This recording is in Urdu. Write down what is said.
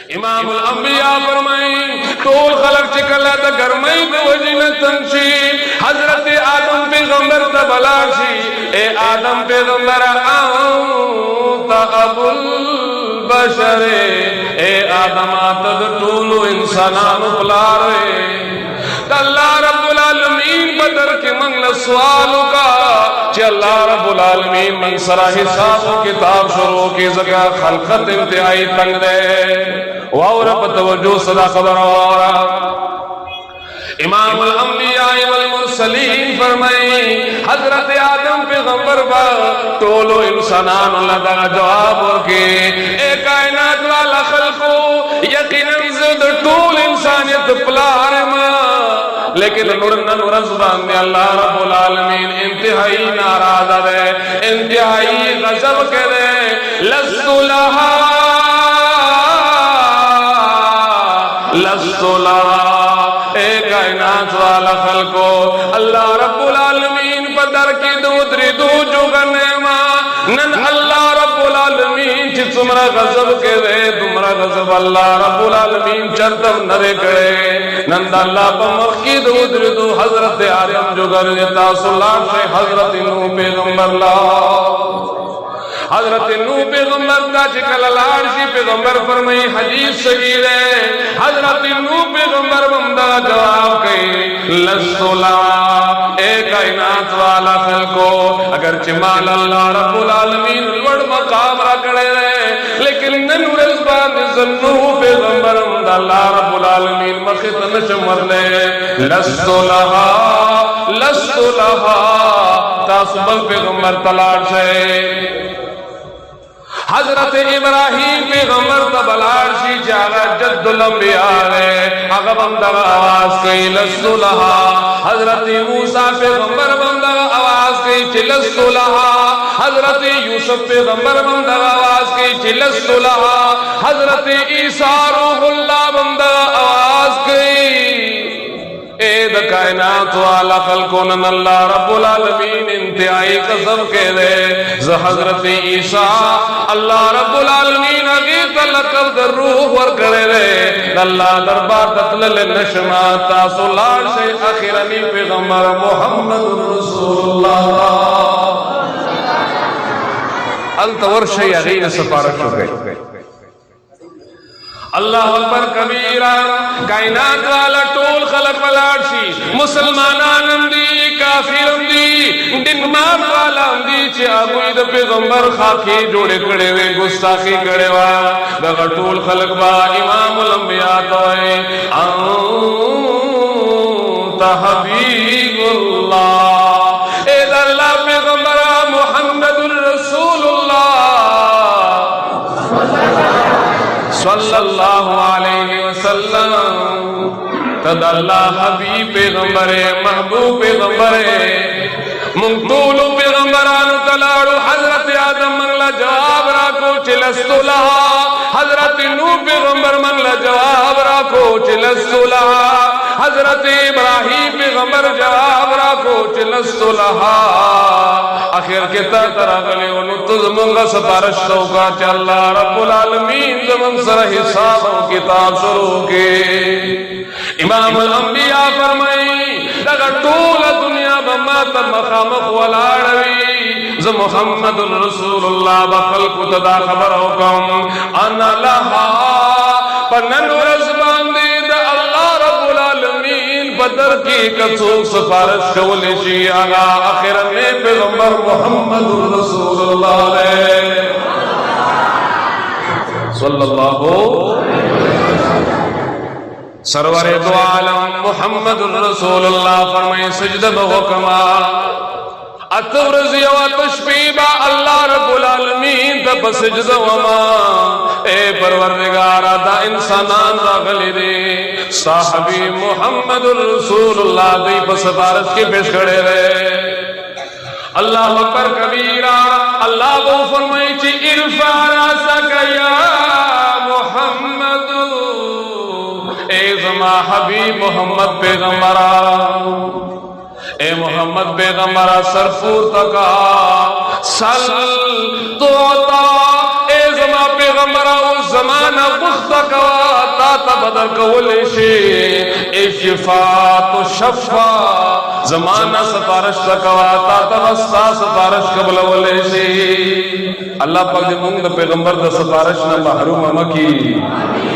امام الانبیاء فرمائیں طول خلق چکل تا گرمائی دے وجین تنشی حضرت آدم پیغمبر تا بلاشی اے آدم پیغمبر آنتا ابو البشر اے آدم آتد طولو انسانان پلارے تا اللہ رب العالمین بدر کے منگل سوالوں کا چی اللہ رب العالمین من سرا حساب و کتاب شروع کی زکا خلقت انتہائی تنگ دے وَأَوْرَبَ تَوَجُّ صدا خبر وَأَوْرَا امام الانبیاء والمرسلین فرمائیں حضرت آدم پیغمبر با طولو انسانان اللہ دا جواب ورکے اے کائنات والا خلقو یقیناً زد طول انسانیت پلارما لیکن نورز باندے اللہ رب العالمین انتہائی ناراض دے انتہائی غضب کے دے لست لہا اے کائنات والا خلقو اللہ رب العالمین پدر کی دودری دو جو گنیما نن اللہ رب العالمین چی تمرا غضب کے دے تمرا غضب اللہ رب العالمین چرتم نرے کرے نند اللہ پا مخی دودری دو حضرت آدم جو گر دیتا سلام سے حضرت نو پیغمبر اللہ حضرت نو پیغمبر دا چکل لارشی پیغمبر فرمائی حدیث صحیح ہے حضرت نو پیغمبر بمدہ جواب کئی لستو لا اے کائنات والا خلقو اگر چمال اللہ رب العالمین الوڑ مقام رکھڑے رہے لیکن ننور اس بات نو پیغمبر بمدہ اللہ رب العالمین مخیط نشمر لے لستو لہا تاسبل پیغمبر تلار سے حضرت ابراہیم پیغمبر تبلارشی جاگا جد الانبیاء ہے اگر بندگا آواز کئی لستو لہا حضرت موسیٰ پیغمبر بندگا آواز کئی چلستو لہا حضرت یوسف پیغمبر بندگا آواز کئی چلستو لہا حضرت عیسیٰ روح اللہ بندگا آواز کئی اے دا کائنات والا خلقون اللہ رب العالمین انتہائی قسم کے دے حضرت عیسیٰ اللہ رب العالمین اگیت لقب در روح ورکڑے دے اللہ دربار تطلل نشمات تاسولار سے اخیرنی پیغمبر محمد رسول اللہ التور شیع اغین سپارت ہو گئے اللہ اکبر کبیرہ کائنات والا ٹول خلق والارشی مسلمانان اندی کافر اندی ڈنمان والا اندی چی آگوی دا پیغمبر خاکی جوڑے کڑے وے گستاخی کڑے وا دا ٹول خلق با امام الانبیاء توئے انت حبیب اللہ اے دا اللہ پیغمبر محمد الرسول اللہ صلی اللہ علیہ وسلم تد اللہ حبیب پیغمبر محبوب پیغمبر منطول پیغمبران تلاڑو حضرت آدم منگلہ جواب راکو چلستو لہا حضرت نو پیغمبر منگلہ جواب راکو چلستو لہا حضرت ابراہیم پیغمبر جواب راکو چلستو لہا آخر کے ترہ گلے انہوں تزمنگا سپارشتوں کا چا اللہ رب العالمین زمن سر حساب و کتاب شروع کے امام الانبیاء فرمائی لگا طول دنیا بماتا مخامق والعالوی ز محمد الرسول اللہ بخلق تدا خبر حکم انا لہا پنن ورزبان دید اللہ رب العالمین بدر کی کسوک سفارش کولشی آگا آخر میں پیغمبر محمد الرسول اللہ علیہ صلی اللہ سرور دو عالم محمد الرسول اللہ فرمائے سجدہ بحکمہ اتورزی و تشبیبہ اللہ رب العالمین تب سجدہ وما اے پروردگارہ دا انسانان را غلی دے صاحبی محمد الرسول اللہ دی پسفارت کی پیش کھڑے رہے اللہ اکبر کبیرہ اللہ کو فرمائی چی ارفع راسک یا محمد اے زما حبیب محمد پیغمبرہ اے محمد پیغمبرہ سرفور تکا سل تو عطا اے زما پیغمبرہ پیغمبر او زمانہ غصہ کوا تا تا بدر کولے شے اے شفاعت و شفا زمانہ ستارش کوا تا تا وستا ستارش قبل ولے شے اللہ پاک دے مونږ د پیغمبر د ستارش نہ محروم مکی